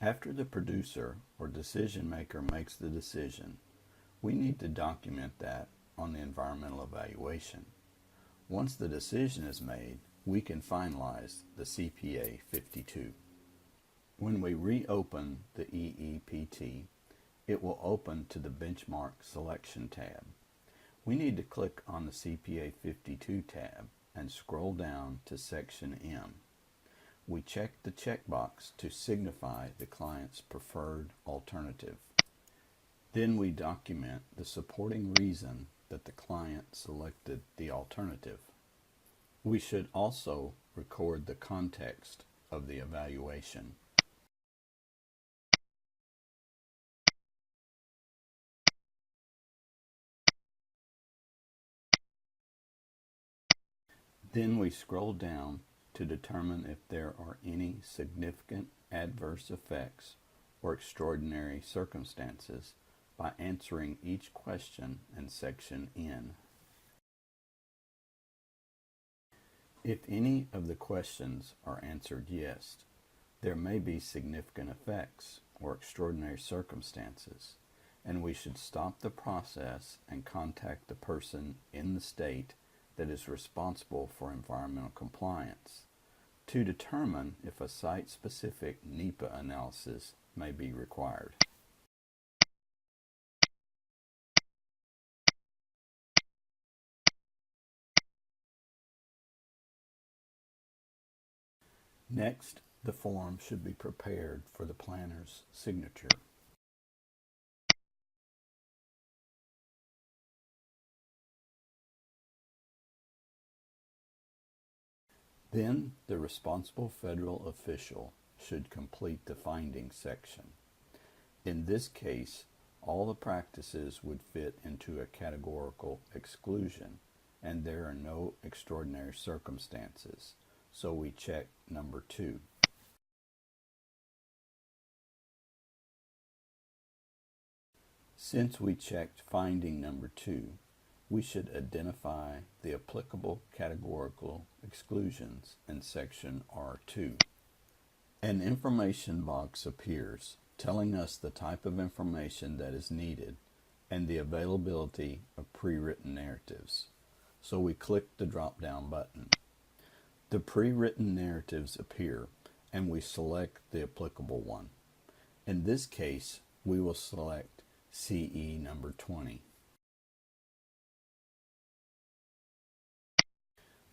After the producer or decision maker makes the decision, we need to document that on the environmental evaluation. Once the decision is made, we can finalize the CPA 52. When we reopen the EEPT, it will open to the Benchmark Selection tab. We need to click on the CPA 52 tab and scroll down to Section M. We check the checkbox to signify the client's preferred alternative. Then we document the supporting reason that the client selected the alternative. We should also record the context of the evaluation. Then we scroll down to determine if there are any significant adverse effects or extraordinary circumstances by answering each question in Section N. If any of the questions are answered yes, there may be significant effects or extraordinary circumstances, and we should stop the process and contact the person in the state that is responsible for environmental compliance to determine if a site-specific NEPA analysis may be required. Next, the form should be prepared for the planner's signature. Then the responsible federal official should complete the findings section. In this case, all the practices would fit into a categorical exclusion, and there are no extraordinary circumstances, so we check number 2. Since we checked finding number 2, we should identify the applicable categorical exclusions in Section R2. An information box appears telling us the type of information that is needed and the availability of pre-written narratives. So we click the drop-down button. The pre-written narratives appear and we select the applicable one. In this case, we will select CE number 20.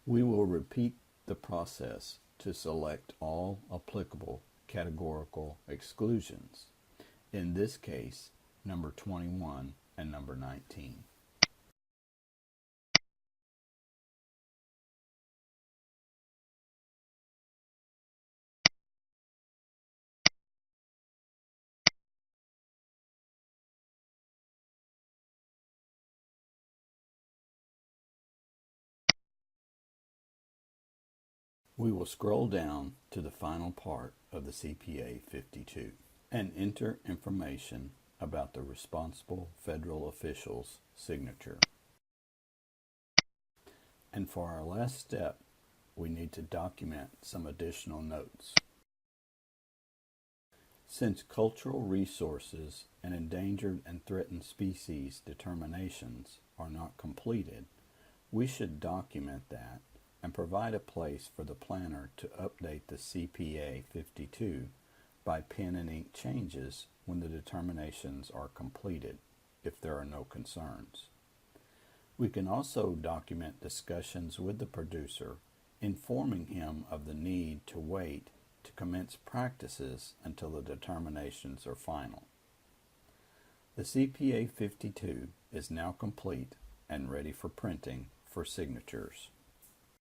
We will repeat the process to select all applicable categorical exclusions. In this case, number 21 and number 19. We will scroll down to the final part of the CPA 52 and enter information about the responsible federal official's signature. And for our last step, we need to document some additional notes. Since cultural resources and endangered and threatened species determinations are not completed, we should document that and provide a place for the planner to update the CPA 52 by pen and ink changes when the determinations are completed, if there are no concerns. We can also document discussions with the producer, informing him of the need to wait to commence practices until the determinations are final. The CPA 52 is now complete and ready for printing for signatures.